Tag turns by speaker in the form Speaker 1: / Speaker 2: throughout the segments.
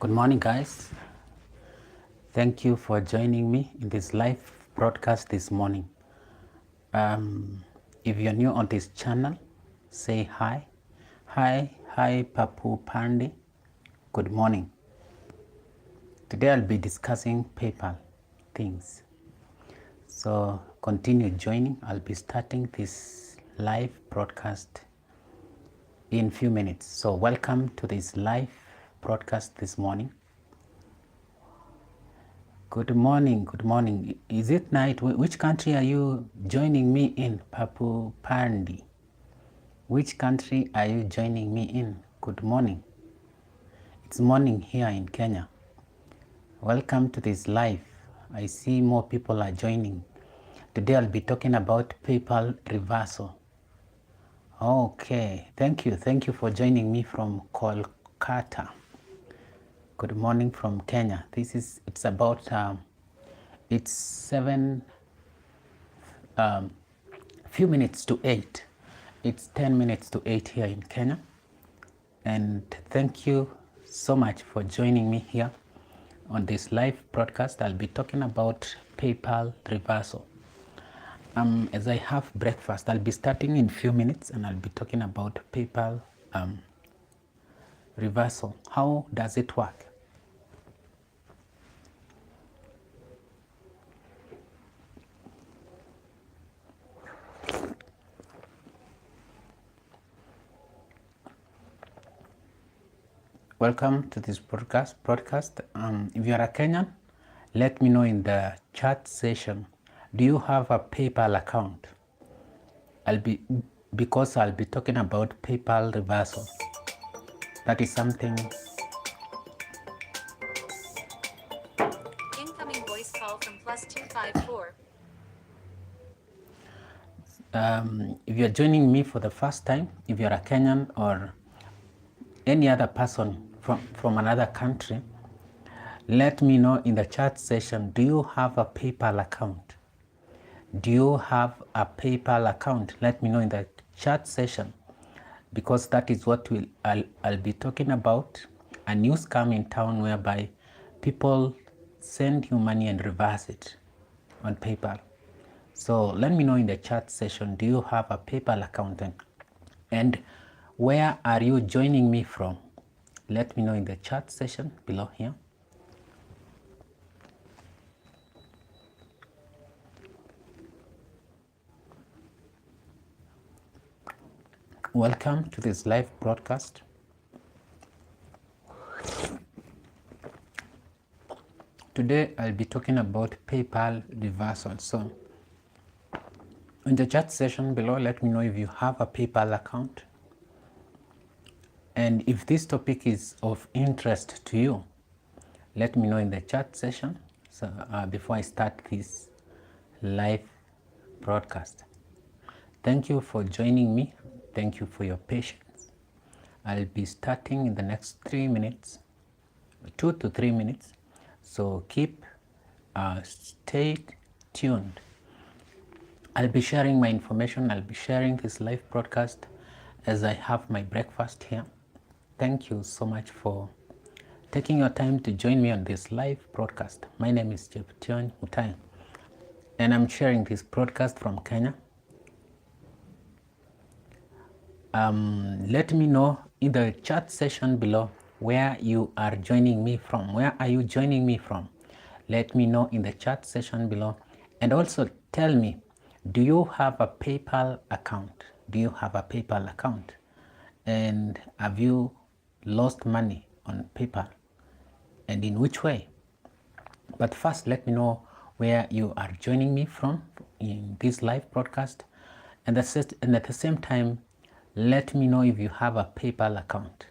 Speaker 1: Good morning, guys. Thank you for joining me in this live broadcast this morning. If you're new on this channel, say hi. Hi, Papu Pandi. Good morning. Today I'll be discussing PayPal things. So continue joining. I'll be starting this live broadcast in few minutes. So welcome to this live broadcast this morning. Good morning, good morning. Is it night? Which country are you joining me in, Papu Pandi? Which country are you joining me in? Good morning. It's morning here in Kenya. Welcome to this live. I see more people are joining. Today I'll be talking about PayPal reversal. Okay, thank you. Thank you for joining me from Kolkata. Good morning from Kenya. It's about, it's 7, few minutes to 8. It's 10 minutes to 8 here in Kenya. And thank you so much for joining me here on this live broadcast. I'll be talking about PayPal reversal. As I have breakfast, I'll be starting in few minutes and I'll be talking about PayPal reversal. How does it work? Welcome to this broadcast. If you are a Kenyan, let me know in the chat session. Do you have a PayPal account? Because I'll be talking about PayPal reversal. That is something.
Speaker 2: Incoming voice call from +254.
Speaker 1: If you're joining me for the first time, if you're a Kenyan or any other person from another country, let me know in the chat session, do you have a PayPal account? Do you have a PayPal account? Let me know in the chat session, because that is what I'll be talking about. A new scam in town whereby people send you money and reverse it on PayPal. So let me know in the chat session, do you have a PayPal account? And where are you joining me from? Let me know in the chat session below here. Welcome to this live broadcast. Today I'll be talking about PayPal reversal. So in the chat session below, let me know if you have a PayPal account. And if this topic is of interest to you, let me know in the chat session. So before I start this live broadcast. Thank you for joining me. Thank you for your patience. I'll be starting in the next 3 minutes, 2 to 3 minutes. So stay tuned. I'll be sharing my information. I'll be sharing this live broadcast as I have my breakfast here. Thank you so much for taking your time to join me on this live broadcast. My name is Cheption Mutai, and I'm sharing this broadcast from Kenya. Let me know in the chat session below where you are joining me from. Where are you joining me from? Let me know in the chat session below. And also tell me, do you have a PayPal account? Do you have a PayPal account? And have you lost money on PayPal? And in which way? But first, let me know where you are joining me from in this live broadcast. And at the same time, let me know if you have a PayPal account.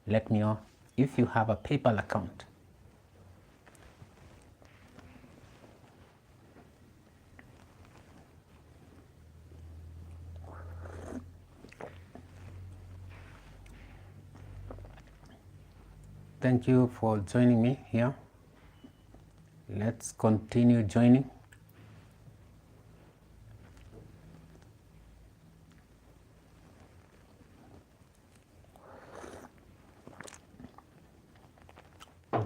Speaker 1: Let me know if you have a PayPal account. Thank you for joining me here. Let's continue joining.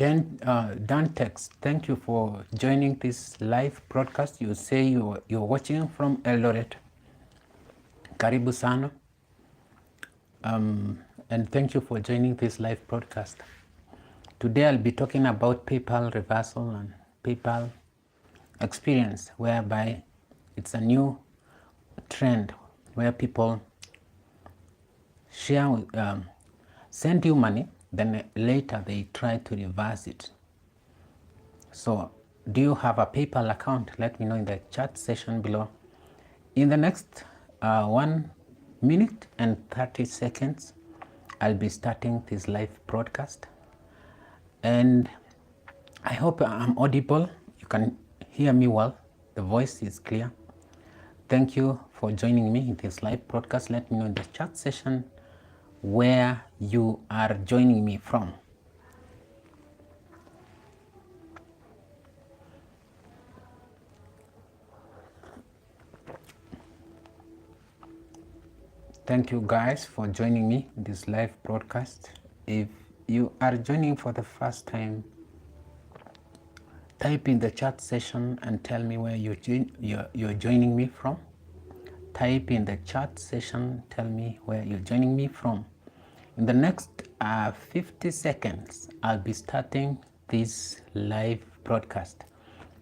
Speaker 1: Dantex, thank you for joining this live broadcast. You say you're watching from Eldoret. Karibu sana. And thank you for joining this live broadcast. Today I'll be talking about PayPal reversal and PayPal experience, whereby it's a new trend where people share, send you money, then later they try to reverse it. So do you have a PayPal account? Let me know in the chat section below. In the next 1 minute and 30 seconds, I'll be starting this live broadcast. And I hope I'm audible. You can hear me well. The voice is clear. Thank you for joining me in this live broadcast. Let me know in the chat session where you are joining me from. Thank you guys for joining me in this live broadcast. If you are joining for the first time, type in the chat session and tell me where you're joining me from. Type in the chat session, tell me where you're joining me from. In the next 50 seconds, I'll be starting this live broadcast.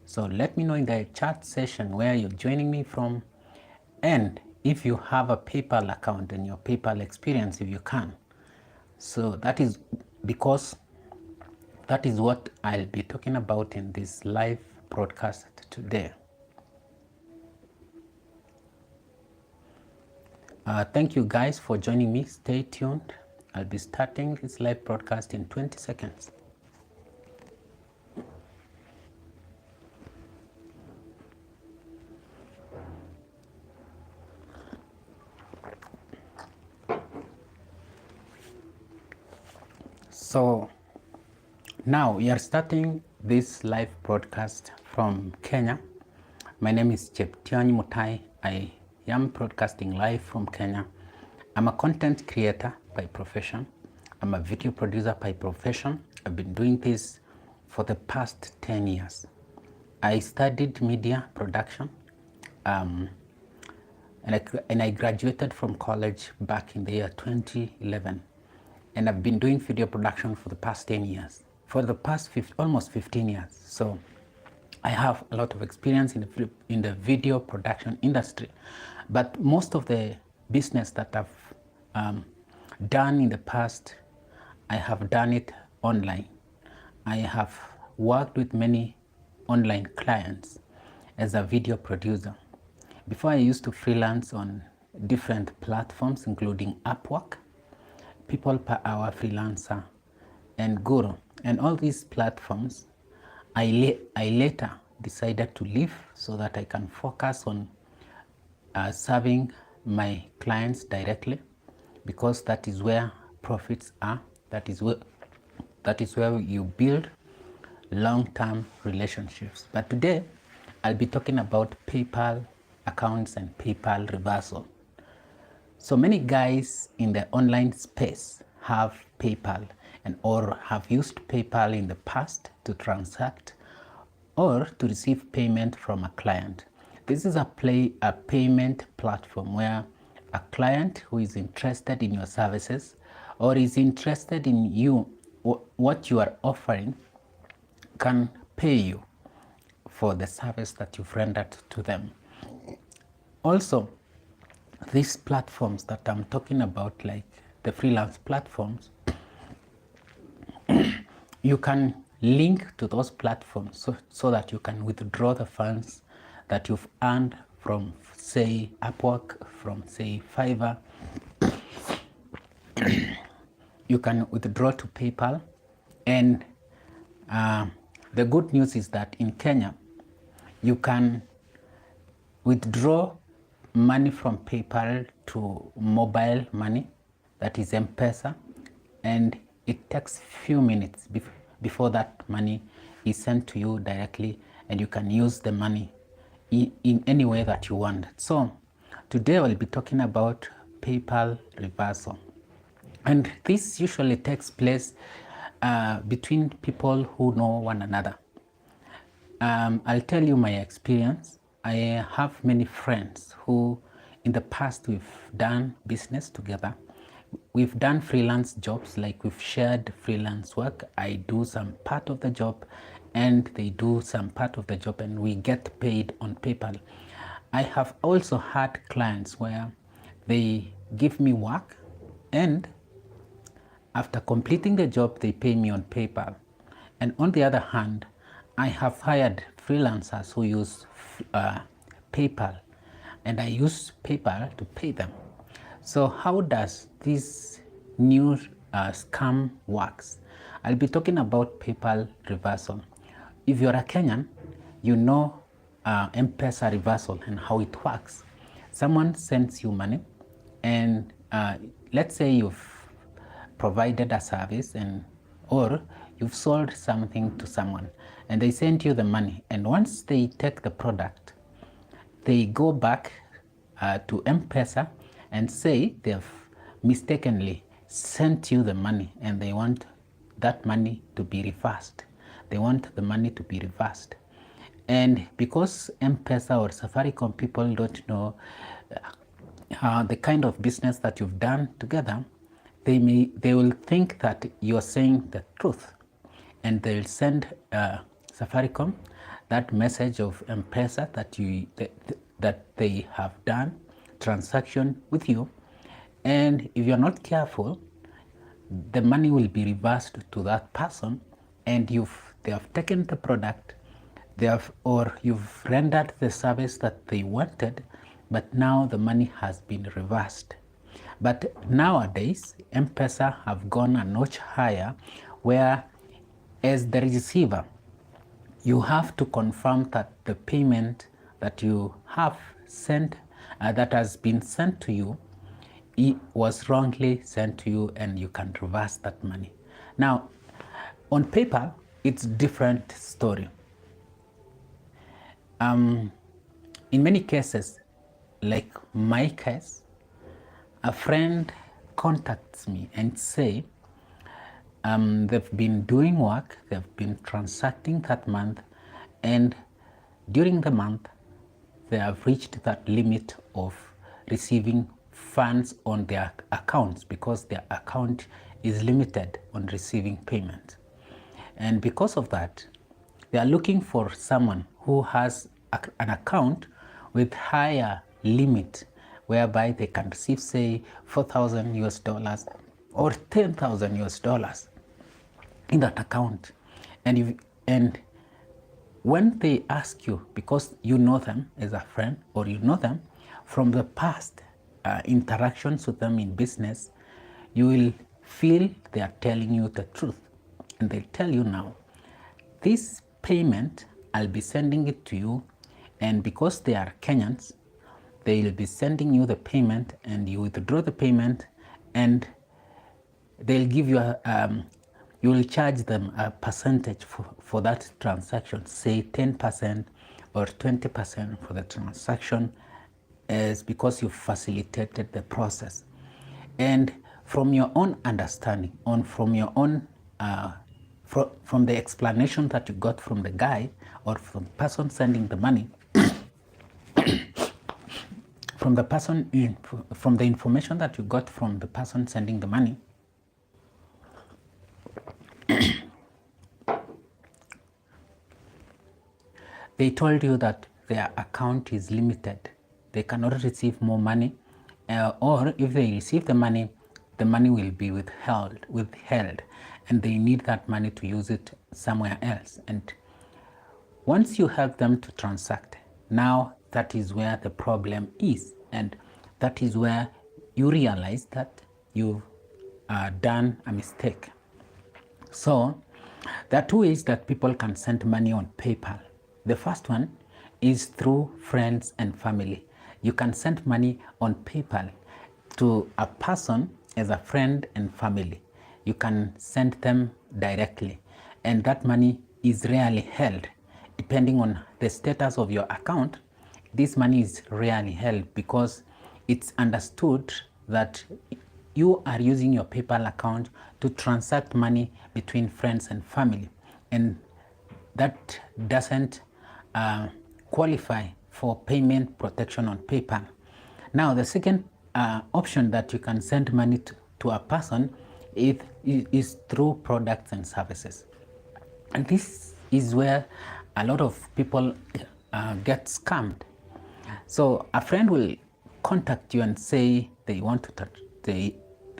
Speaker 1: So let me know in the chat session where you're joining me from, and if you have a PayPal account and your PayPal experience, if you can. So that is because that is what I'll be talking about in this live broadcast today. Thank you guys for joining me. Stay tuned. I'll be starting this live broadcast in 20 seconds. So now we are starting this live broadcast from Kenya. My name is Cheptiony Mutai. I am broadcasting live from Kenya. I'm a content creator by profession. I'm a video producer by profession. I've been doing this for the past 10 years. I studied media production and I graduated from college back in the year 2011. And I've been doing video production for the past 10 years, for the past almost 15 years. So I have a lot of experience in the video production industry. But most of the business that I've done in the past, I have done it online. I have worked with many online clients as a video producer. Before, I used to freelance on different platforms, including Upwork, People Per Hour Freelancer, and Guru. And all these platforms, I later decided to leave so that I can focus on serving my clients directly, because that is where profits are. That is where you build long-term relationships. But today, I'll be talking about PayPal accounts and PayPal reversal. So many guys in the online space have PayPal or have used PayPal in the past to transact or to receive payment from a client. This is a payment platform where a client who is interested in your services or is interested in you, what you are offering, can pay you for the service that you've rendered to them. Also, these platforms that I'm talking about, like the freelance platforms, you can link to those platforms so that you can withdraw the funds that you've earned from, say, Upwork, from, say, Fiverr. You can withdraw to PayPal. And the good news is that in Kenya, you can withdraw money from PayPal to mobile money, that is M-Pesa, and it takes few minutes before that money is sent to you directly, and you can use the money in any way that you want. So today we'll be talking about PayPal reversal. And this usually takes place between people who know one another. I'll tell you my experience. I have many friends who in the past we've done business together. We've done freelance jobs, like we've shared freelance work. I do some part of the job and they do some part of the job, and we get paid on PayPal. I have also had clients where they give me work, and after completing the job, they pay me on PayPal. And on the other hand, I have hired freelancers who use PayPal, and I use PayPal to pay them. So how does this new scam works? I'll be talking about PayPal reversal. If you're a Kenyan, you know M-Pesa reversal and how it works. Someone sends you money, and let's say you've provided a service or you've sold something to someone and they send you the money, and once they take the product, they go back to M-Pesa and say they've mistakenly sent you the money and they want that money to be reversed. They want the money to be reversed. And because M-Pesa or Safaricom people don't know the kind of business that you've done together, they will think that you're saying the truth, and they'll send Safaricom that message of M-Pesa that they have done transaction with you, and if you're not careful, the money will be reversed to that person, and they have taken the product, or you've rendered the service that they wanted, but now the money has been reversed. But nowadays, M-Pesa have gone a notch higher, where as the receiver, you have to confirm that the payment that you have sent, that has been sent to you, it was wrongly sent to you, and you can reverse that money. Now, on PayPal, it's different story. In many cases, like my case, a friend contacts me and say they've been doing work, they've been transacting that month, and during the month, they have reached that limit of receiving funds on their accounts, because their account is limited on receiving payment. And because of that, they are looking for someone who has an account with higher limit, whereby they can receive, say, $4,000 or $10,000 in that account. And when they ask you, because you know them as a friend, or you know them from the past interactions with them in business, you will feel they are telling you the truth. And they'll tell you, now, this payment, I'll be sending it to you, and because they are Kenyans, they'll be sending you the payment, and you withdraw the payment, and they'll give you you will charge them a percentage for that transaction, say 10% or 20% for the transaction, as because you facilitated the process. And from your own understanding, from your own from the explanation that you got from the guy or from the person sending the money, from the information that you got from the person sending the money, they told you that their account is limited. They cannot receive more money, or if they receive the money will be withheld, and they need that money to use it somewhere else. And once you help them to transact, now that is where the problem is, and that is where you realize that you've done a mistake. So there are two ways that people can send money on PayPal. The first one is through friends and family. You can send money on PayPal to a person as a friend and family. You can send them directly, and that money is rarely held. Depending on the status of your account, this money is rarely held, because it's understood that you are using your PayPal account to transact money between friends and family, and that doesn't qualify for payment protection on PayPal. Now, the second option that you can send money to a person is through products and services. And this is where a lot of people get scammed. So a friend will contact you and say they want to they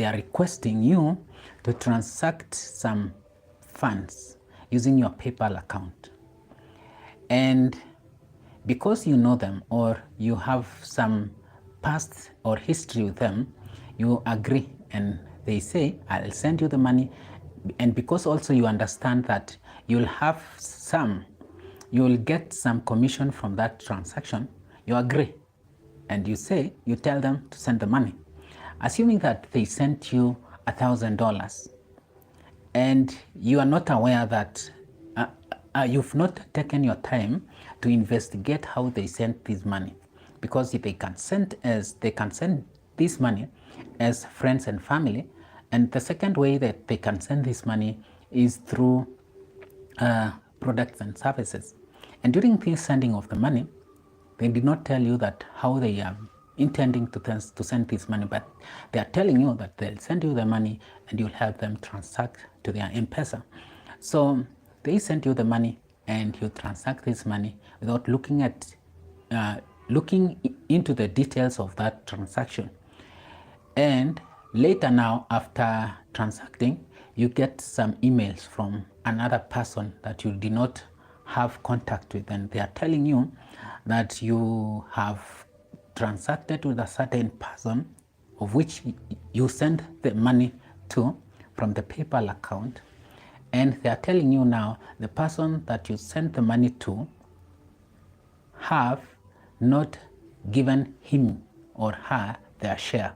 Speaker 1: are requesting you to transact some funds using your PayPal account. And because you know them or you have some past or history with them, you agree and they say, I'll send you the money. And because also you understand that you'll get some commission from that transaction, you agree. And you tell them to send the money. Assuming that they sent you $1,000 and you are not aware that you've not taken your time to investigate how they sent this money, because if they can send this money as friends and family, and the second way that they can send this money is through products and services. And during this sending of the money, they did not tell you that how they are intending to send this money, but they are telling you that they'll send you the money and you'll help them transact to their M-Pesa. So they send you the money and you transact this money without looking into the details of that transaction. And later now, after transacting, you get some emails from another person that you did not have contact with, and they are telling you that you have transacted with a certain person of which you send the money to from the PayPal account, and they are telling you now the person that you sent the money to have not given him or her their share.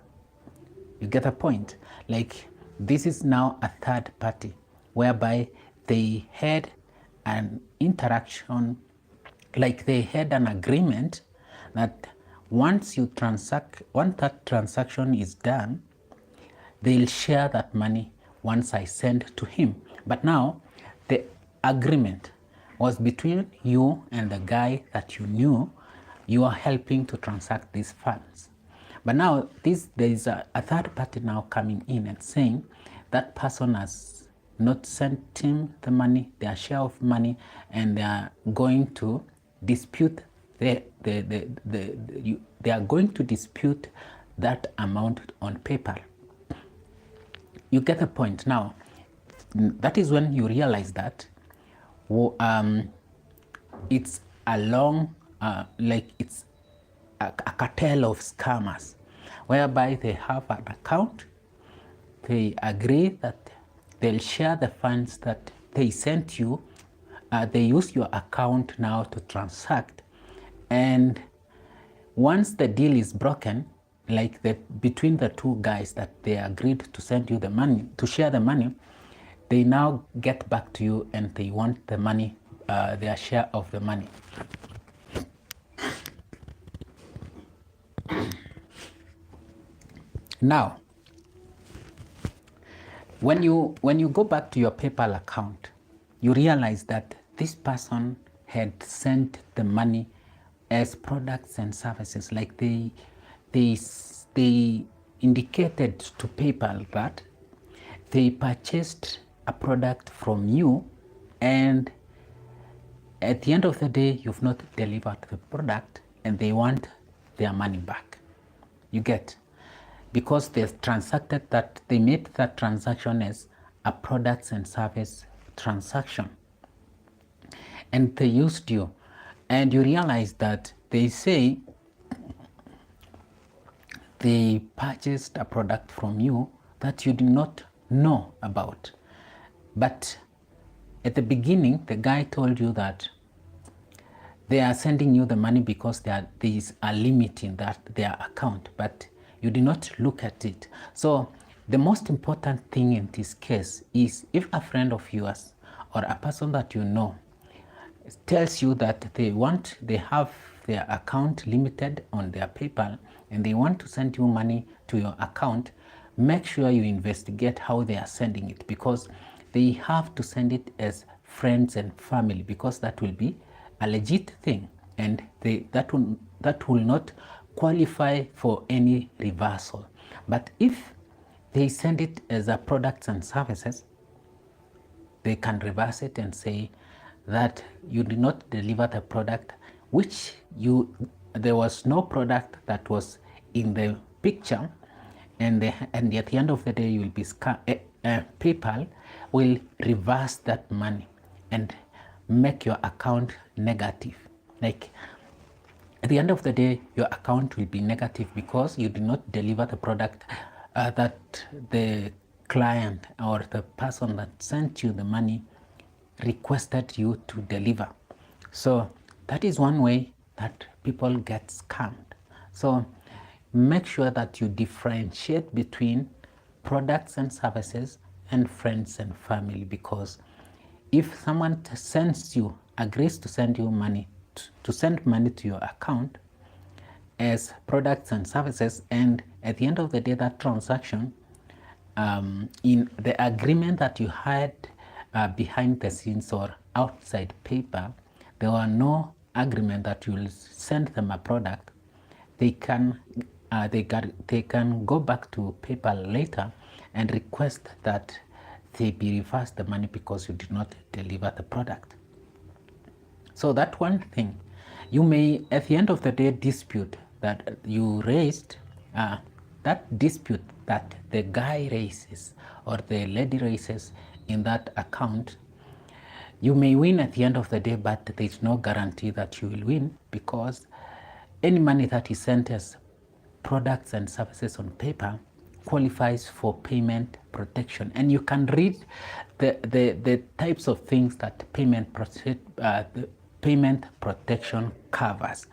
Speaker 1: You get a point? Like, this is now a third party whereby they had an interaction, like they had an agreement that once that transaction is done, they'll share that money once I send to him. But now the agreement was between you and the guy that you knew you are helping to transact these funds. But now there is a third party now coming in and saying that person has not sent him the money, their share of money, and they are going to dispute they are going to dispute that amount on PayPal. You get the point. Now, that is when you realize that it's a long, it's a cartel of scammers, whereby they have an account, they agree that they'll share the funds that they sent you, they use your account now to transact, and once the deal is broken, like between the two guys that they agreed to send you the money, to share the money, they now get back to you and they want the money, their share of the money. Now, when you go back to your PayPal account, you realize that this person had sent the money as products and services. Like they indicated to PayPal that they purchased a product from you, and at the end of the day, you've not delivered the product and they want their money back. You get? Because they've transacted that, they made that transaction as a products and service transaction. And they used you. And you realize that they say they purchased a product from you that you did not know about. But at the beginning, the guy told you that they are sending you the money because there is a limit in their account, but you did not look at it. So the most important thing in this case is if a friend of yours or a person that you know tells you that they have their account limited on their PayPal and they want to send you money to your account, make sure you investigate how they are sending it, because they have to send it as friends and family, because that will be a legit thing, and that will not qualify for any reversal. But if they send it as a products and services, they can reverse it and say that you did not deliver the product, which there was no product that was in the picture, and at the end of the day you will be PayPal will reverse that money and make your account negative. Like, at the end of the day, your account will be negative because you did not deliver the product that the client or the person that sent you the money requested you to deliver. So that is one way that people get scammed. So make sure that you differentiate between products and services and friends and family, because if someone agrees to send you money, to send money to your account as products and services, and at the end of the day that transaction, in the agreement that you had behind the scenes or outside paper, there were no agreement that you will send them a product, they can go back to PayPal later and request that they be reversed the money because you did not deliver the product. So that one thing, you may at the end of the day dispute that you raised, that dispute that the guy raises or the lady raises in that account, you may win at the end of the day, but there's no guarantee that you will win, because any money that is sent as products and services on paper qualifies for payment protection. And you can read the types of things that payment protection covers.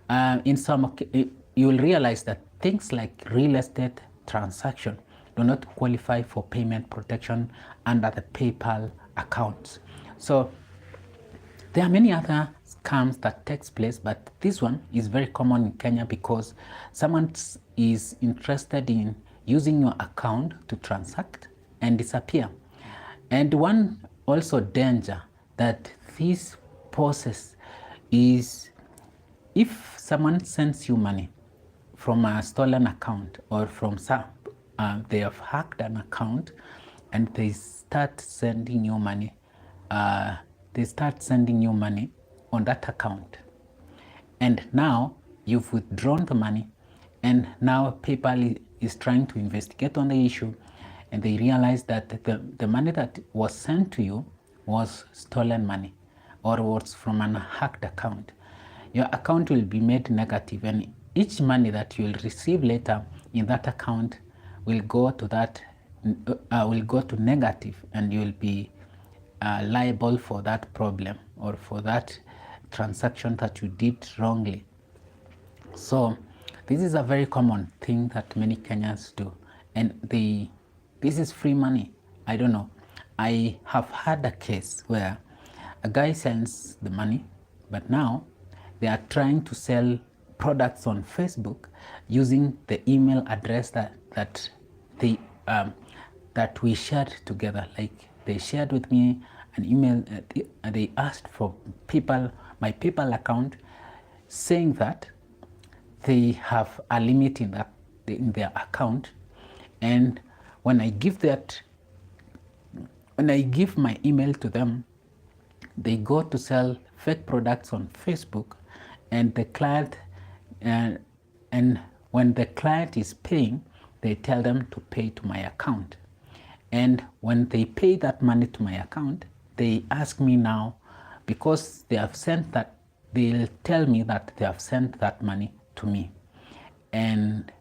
Speaker 1: You will realize that things like real estate transaction do not qualify for payment protection under the PayPal accounts. So there are many other scams that takes place, but this one is very common in Kenya because someone is interested in using your account to transact and disappear. And one also danger that this poses is if someone sends you money from a stolen account or from they have hacked an account and they start sending you money. On that account, and now you've withdrawn the money, and now PayPal is trying to investigate on the issue, and they realize that the money that was sent to you was stolen money or was from an hacked account. Your account will be made negative, and each money that you will receive later in that account will go to negative, and you will be liable for that problem or for that transaction that you did wrongly. So this is a very common thing that many Kenyans do, and this is free money. I don't know. I have had a case where a guy sends the money, but now they are trying to sell products on Facebook using the email address that we shared together. Like, they shared with me an email, they asked for my PayPal account, saying that they have a limit in their account, and when I give my email to them, they go to sell fake products on Facebook, and the client and when the client is paying, they tell them to pay to my account. And when they pay that money to my account, they ask me now, because they have sent that, they'll tell me that they have sent that money to me. And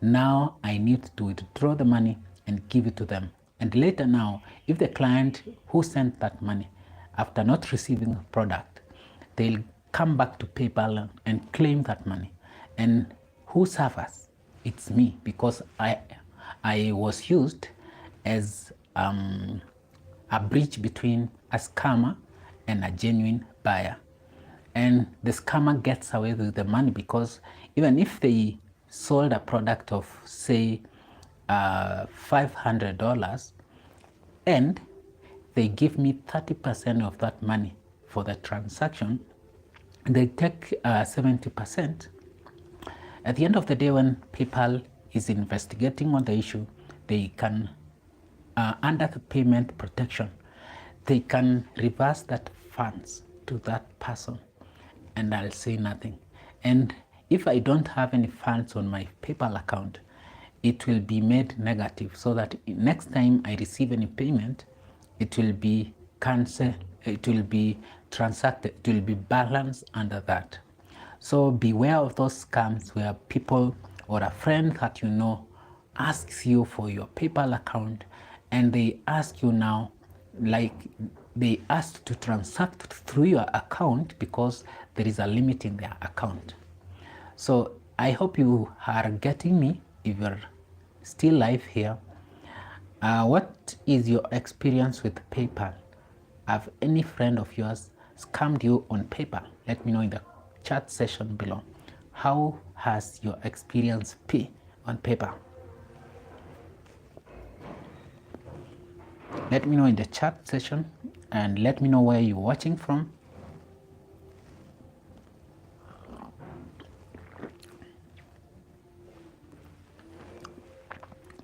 Speaker 1: now I need to withdraw the money and give it to them. And later now, if the client who sent that money, after not receiving the product, they'll come back to PayPal and claim that money. And who suffers? It's me, because I was used as a bridge between a scammer and a genuine buyer. And the scammer gets away with the money, because even if they sold a product of, say, $500, and they give me 30% of that money for the transaction, they take 70%. At the end of the day, when PayPal is investigating on the issue, they can, under the payment protection, they can reverse that funds to that person, and I'll say nothing. And if I don't have any funds on my PayPal account, it will be made negative, so that next time I receive any payment, it will be cancelled, it will be transacted, it will be balanced under that. So beware of those scams where people or a friend that you know asks you for your PayPal account, and they ask you now, like they asked to transact through your account because there is a limit in their account. So I hope you are getting me. If you're still live here, what is your experience with PayPal? Have any friend of yours scammed you on PayPal? Let me know in the chat section below. How has your experience been on PayPal? Let me know in the chat section, and let me know where you're watching from.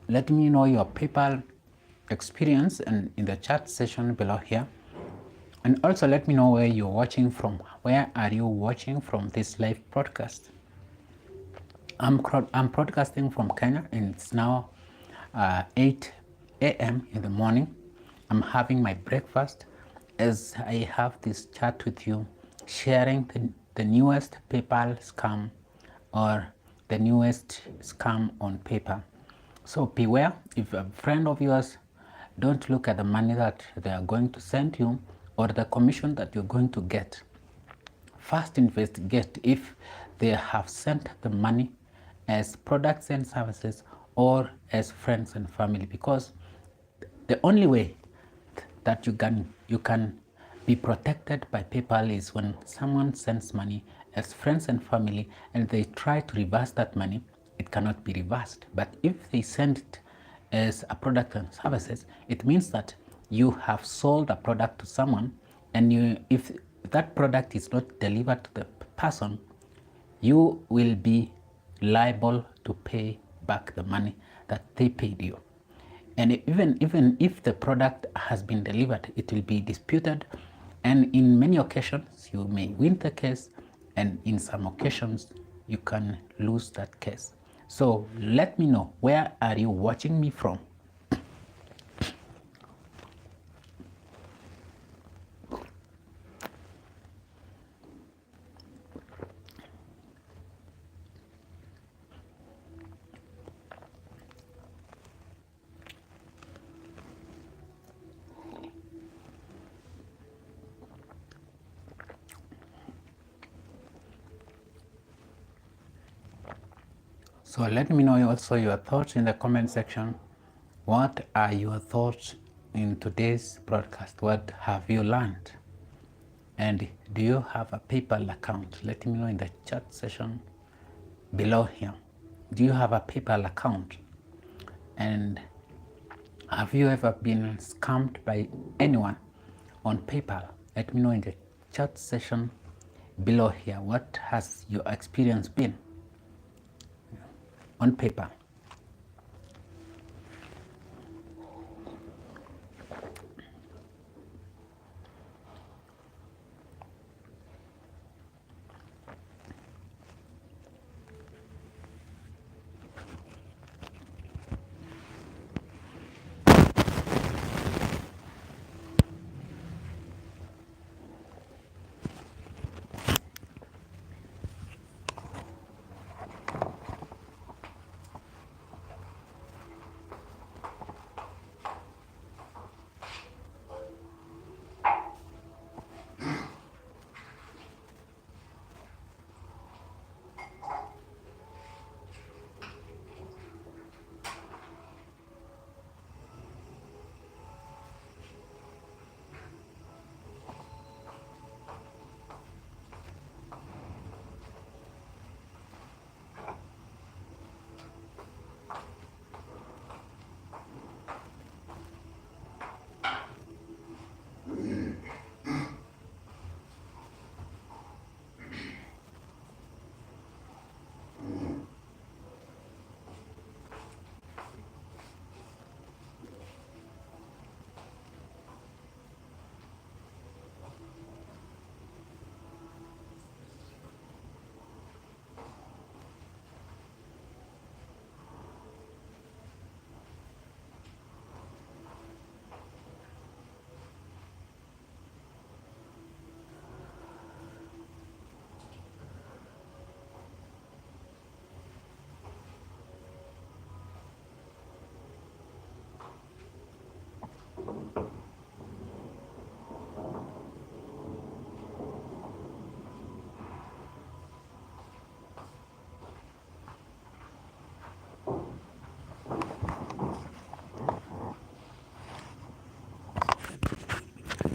Speaker 1: Let me know your PayPal experience and in the chat section below here. And also let me know where you're watching from. Where are you watching from this live broadcast? I'm broadcasting from Kenya, and it's now 8 a.m. in the morning. I'm having my breakfast as I have this chat with you, sharing the newest PayPal scam or the newest scam on PayPal. So beware, if a friend of yours, don't look at the money that they are going to send you or the commission that you're going to get. First investigate if they have sent the money as products and services or as friends and family, because the only way that you can be protected by PayPal is when someone sends money as friends and family and they try to reverse that money, it cannot be reversed. But if they send it as a product and services, it means that you have sold a product to someone, and if that product is not delivered to the person, you will be liable to pay back the money that they paid you. And even if the product has been delivered, it will be disputed, and in many occasions you may win the case, and in some occasions you can lose that case. So let me know, where are you watching me from? So let me know also your thoughts in the comment section. What are your thoughts in today's broadcast? What have you learned? And do you have a PayPal account? Let me know in the chat section below here. Do you have a PayPal account? And have you ever been scammed by anyone on PayPal? Let me know in the chat section below here. What has your experience been on PayPal?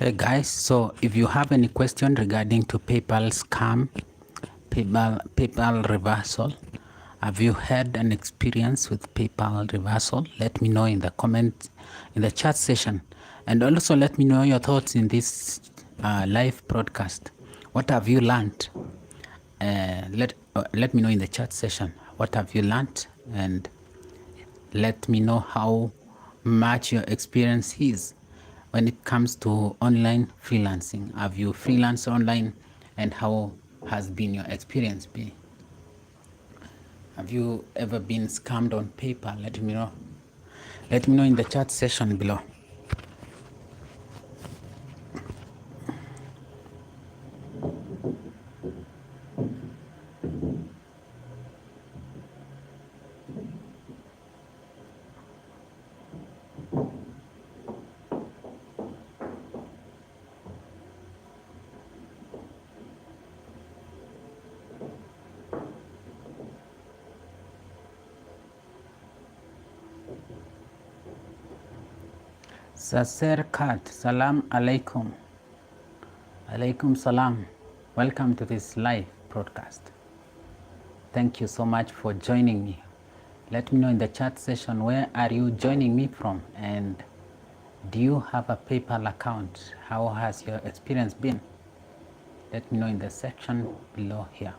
Speaker 1: Hey guys, so if you have any question regarding to PayPal scam, PayPal reversal, have you had an experience with PayPal reversal? Let me know in the comment, in the chat session, and also let me know your thoughts in this live broadcast. What have you learned? Let me know in the chat session. What have you learned? And let me know how much your experience is when it comes to online freelancing. Have you freelanced online, and how has been your experience been? Have you ever been scammed on PayPal? Let me know. Let me know in the chat section below. Saser Kat, Salam Alaikum. Alaikum Salam. Welcome to this live broadcast. Thank you so much for joining me. Let me know in the chat session, where are you joining me from, and do you have a PayPal account? How has your experience been? Let me know in the section below here.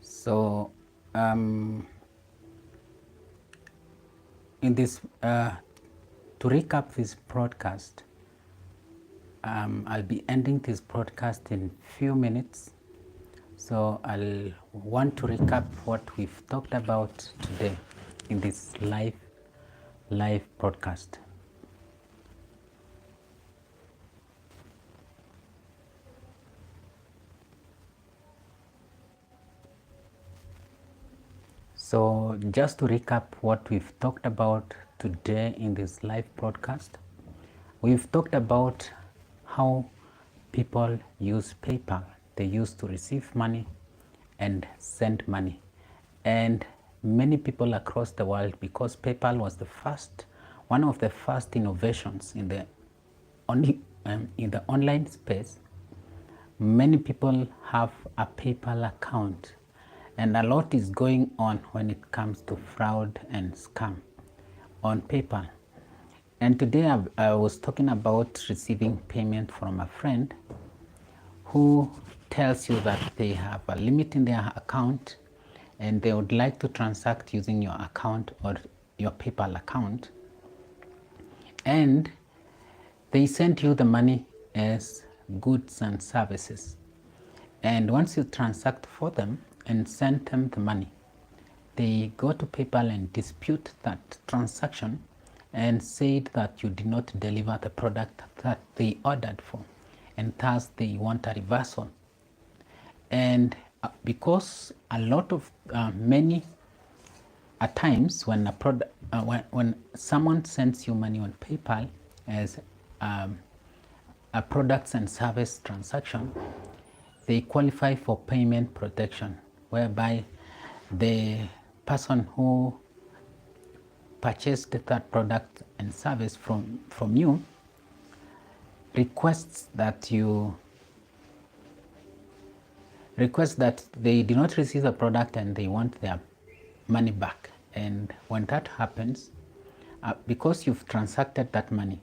Speaker 1: So in this to recap this broadcast, I'll be ending this broadcast in few minutes. So I'll want to recap what we've talked about today in this live broadcast. So just to recap what we've talked about today in this live broadcast, we've talked about how people use PayPal. They use to receive money and send money. And many people across the world, because PayPal was one of the first innovations in the online space, many people have a PayPal account, and a lot is going on when it comes to fraud and scam on PayPal. And today I was talking about receiving payment from a friend who tells you that they have a limit in their account and they would like to transact using your account or your PayPal account, and they send you the money as goods and services. And once you transact for them and send them the money, they go to PayPal and dispute that transaction and said that you did not deliver the product that they ordered for, and thus they want a reversal. And because a lot of many at times when a product when someone sends you money on PayPal as a products and service transaction, they qualify for payment protection, whereby the person who purchased that product and service from you requests that they do not receive the product and they want their money back. And when that happens, because you've transacted that money,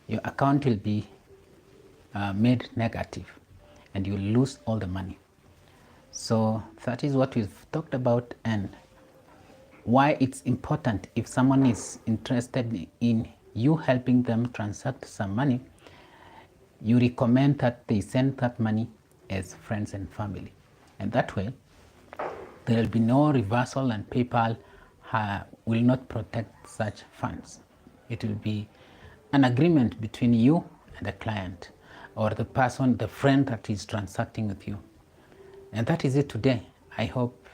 Speaker 1: your account will be made negative and you lose all the money. So that is what we've talked about, and why it's important if someone is interested in you helping them transact some money, you recommend that they send that money as friends and family. And that way, there will be no reversal, and PayPal will not protect such funds. It will be an agreement between you and the client, or the person, the friend that is transacting with you. And that is it today. I hope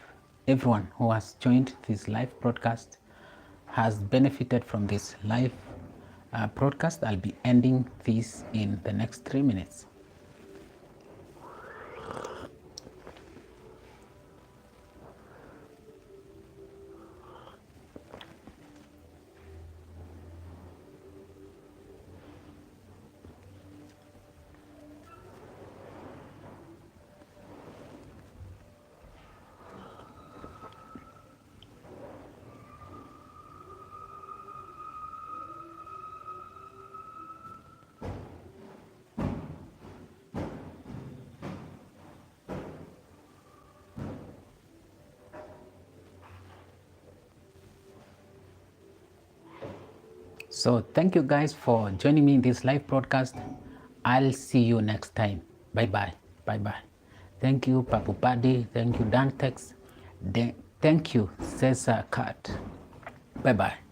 Speaker 1: everyone who has joined this live broadcast has benefited from this live broadcast. I'll be ending this in the next 3 minutes. So thank you guys for joining me in this live broadcast. I'll see you next time. Bye bye. Bye bye. Thank you, Papu Paddy. Thank you, Dantex. Thank you, Cesar Cut. Bye bye.